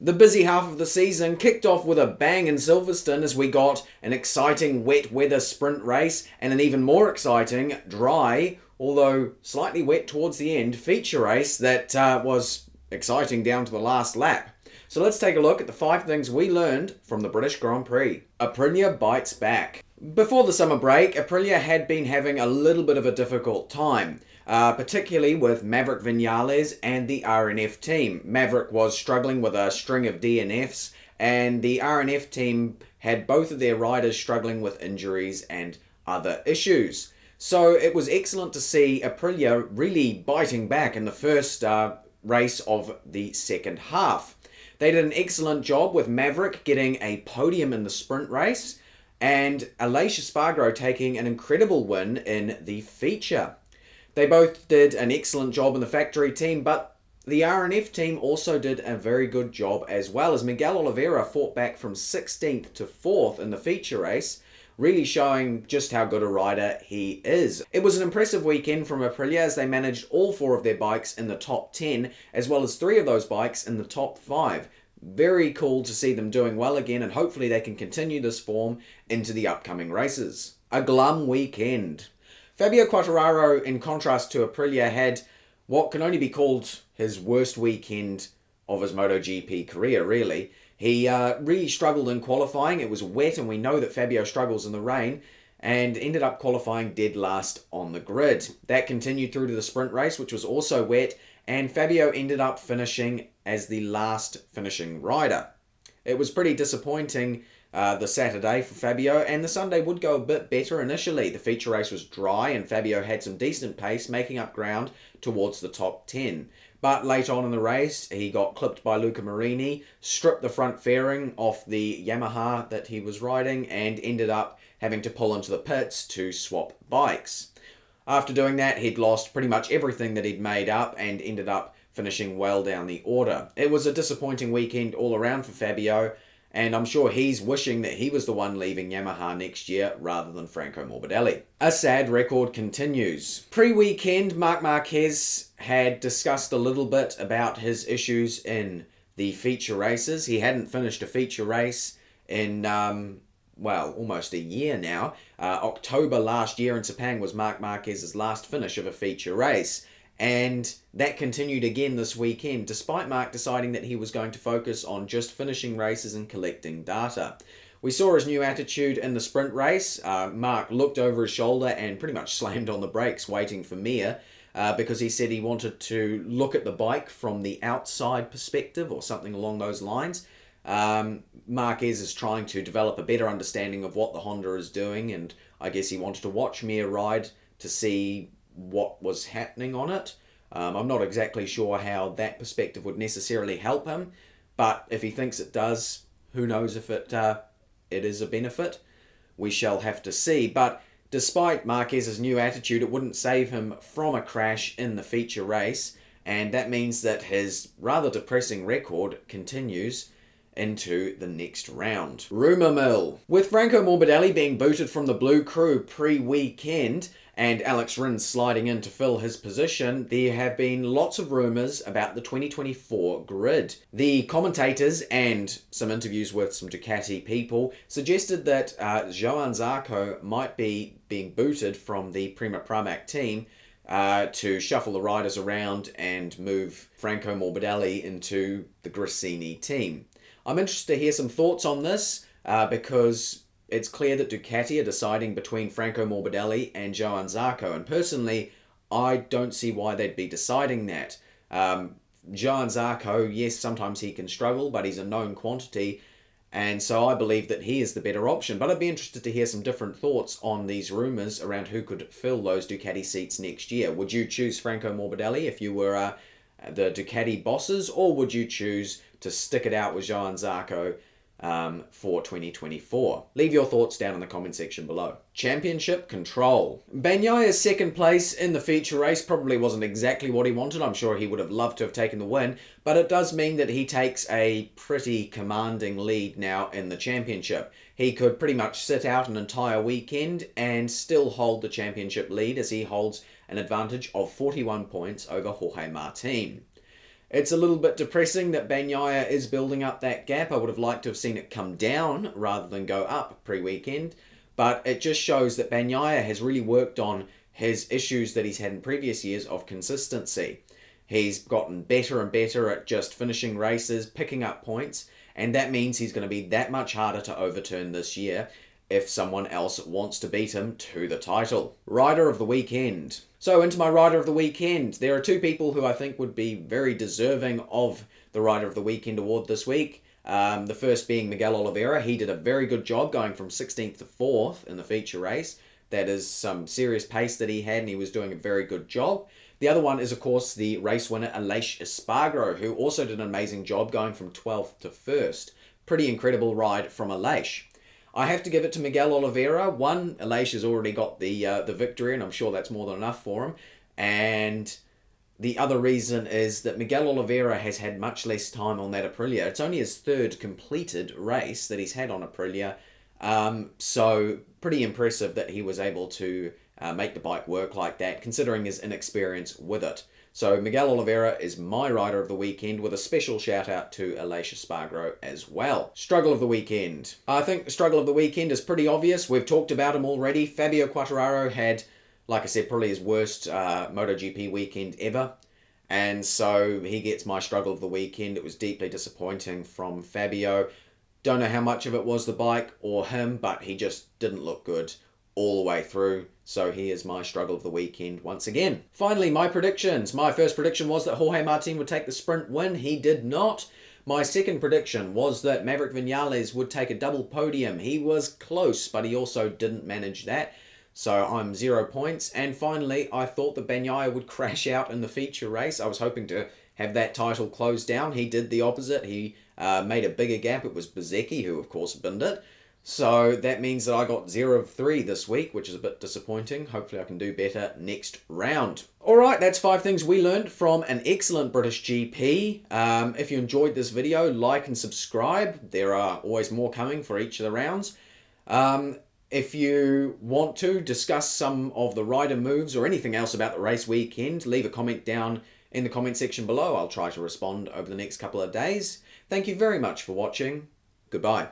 The busy half of the season kicked off with a bang in Silverstone as we got an exciting wet weather sprint race and an even more exciting dry, although slightly wet towards the end, feature race that was exciting down to the last lap. So let's take a look at the 5 things we learned from the British Grand Prix. Aprilia bites back. Before the summer break, Aprilia had been having a little bit of a difficult time. Particularly with Maverick Vinales and the RNF team. Maverick was struggling with a string of DNFs, and the RNF team had both of their riders struggling with injuries and other issues. So it was excellent to see Aprilia really biting back in the first race of the second half. They did an excellent job with Maverick getting a podium in the sprint race, and Aleix Espargaro taking an incredible win in the feature. They both did an excellent job in the factory team, but the RNF team also did a very good job as well, as Miguel Oliveira fought back from 16th to 4th in the feature race, really showing just how good a rider he is. It was an impressive weekend from Aprilia as they managed all 4 of their bikes in the top 10, as well as 3 of those bikes in the top 5. Very cool to see them doing well again, and hopefully they can continue this form into the upcoming races. A glum weekend. Fabio Quartararo, in contrast to Aprilia, had what can only be called his worst weekend of his MotoGP career, really. He really struggled in qualifying. It was wet, and we know that Fabio struggles in the rain, and ended up qualifying dead last on the grid. That continued through to the sprint race, which was also wet, and Fabio ended up finishing as the last finishing rider. It was pretty disappointing the Saturday for Fabio, and the Sunday would go a bit better initially. The feature race was dry and Fabio had some decent pace, making up ground towards the top 10. But late on in the race, he got clipped by Luca Marini, stripped the front fairing off the Yamaha that he was riding, and ended up having to pull into the pits to swap bikes. After doing that, he'd lost pretty much everything that he'd made up and ended up finishing well down the order. It was a disappointing weekend all around for Fabio, and I'm sure he's wishing that he was the one leaving Yamaha next year rather than Franco Morbidelli. A sad record continues. Pre-weekend, Marc Marquez had discussed a little bit about his issues in the feature races. He hadn't finished a feature race in, almost a year now. October last year in Sepang was Marc Marquez's last finish of a feature race. And that continued again this weekend, despite Marc deciding that he was going to focus on just finishing races and collecting data. We saw his new attitude in the sprint race. Marc looked over his shoulder and pretty much slammed on the brakes waiting for Mir, because he said he wanted to look at the bike from the outside perspective or something along those lines. Marquez is trying to develop a better understanding of what the Honda is doing, and I guess he wanted to watch Mir ride to see what was happening on it. I'm not exactly sure how that perspective would necessarily help him, but if he thinks it does, who knows if it is a benefit. We shall have to see. But despite Marquez's new attitude, it wouldn't save him from a crash in the feature race, and that means that his rather depressing record continues into the next round. Rumour mill. With Franco Morbidelli being booted from the Blue Crew pre-weekend and Alex Rins sliding in to fill his position, there have been lots of rumours about the 2024 grid. The commentators and some interviews with some Ducati people suggested that Johann Zarco might be being booted from the Prima Pramac team to shuffle the riders around and move Franco Morbidelli into the Gresini team. I'm interested to hear some thoughts on this because it's clear that Ducati are deciding between Franco Morbidelli and Johann Zarco, and personally, I don't see why they'd be deciding that. Johann Zarco, yes, sometimes he can struggle, but he's a known quantity, and so I believe that he is the better option. But I'd be interested to hear some different thoughts on these rumours around who could fill those Ducati seats next year. Would you choose Franco Morbidelli if you were the Ducati bosses, or would you choose to stick it out with Johann Zarco for 2024? Leave your thoughts down in the comment section below. Championship control. Bagnaya's second place in the feature race probably wasn't exactly what he wanted. I'm sure he would have loved to have taken the win, but it does mean that he takes a pretty commanding lead now in the championship. He could pretty much sit out an entire weekend and still hold the championship lead, as he holds an advantage of 41 points over Jorge Martin. It's a little bit depressing that Bagnaia is building up that gap. I would have liked to have seen it come down rather than go up pre-weekend, but it just shows that Bagnaia has really worked on his issues that he's had in previous years of consistency. He's gotten better and better at just finishing races, picking up points, and that means he's going to be that much harder to overturn this year if someone else wants to beat him to the title. Rider of the weekend. So into my Rider of the Weekend. There are two people who I think would be very deserving of the Rider of the Weekend award this week. The first being Miguel Oliveira. He did a very good job going from 16th to 4th in the feature race. That is some serious pace that he had, and he was doing a very good job. The other one is, of course, the race winner, Aleix Espargaro, who also did an amazing job going from 12th to 1st. Pretty incredible ride from Aleix. I have to give it to Miguel Oliveira. One, Aleix has already got the victory, and I'm sure that's more than enough for him. And the other reason is that Miguel Oliveira has had much less time on that Aprilia. It's only his third completed race that he's had on Aprilia. So pretty impressive that he was able to make the bike work like that, considering his inexperience with it. So Miguel Oliveira is my Rider of the Weekend, with a special shout out to Aleix Espargaro as well. Struggle of the Weekend. I think the Struggle of the Weekend is pretty obvious. We've talked about him already. Fabio Quartararo had, like I said, probably his worst MotoGP weekend ever. And so he gets my Struggle of the Weekend. It was deeply disappointing from Fabio. Don't know how much of it was the bike or him, but he just didn't look good all the way through. So he is my Struggle of the Weekend once again. Finally, my predictions. My first prediction was that Jorge Martin would take the sprint win. He did not. My second prediction was that Maverick Vinales would take a double podium. He was close, but he also didn't manage that. So I'm 0 points. And finally, I thought that Bagnaia would crash out in the feature race. I was hoping to have that title closed down. He did the opposite. He made a bigger gap. It was Bezzecchi who, of course, binned it. So that means that I got 0 of 3 this week, which is a bit disappointing. Hopefully I can do better next round. Alright, that's 5 things we learned from an excellent British GP. If you enjoyed this video, like and subscribe. There are always more coming for each of the rounds. If you want to discuss some of the rider moves or anything else about the race weekend, leave a comment down in the comment section below. I'll try to respond over the next couple of days. Thank you very much for watching. Goodbye.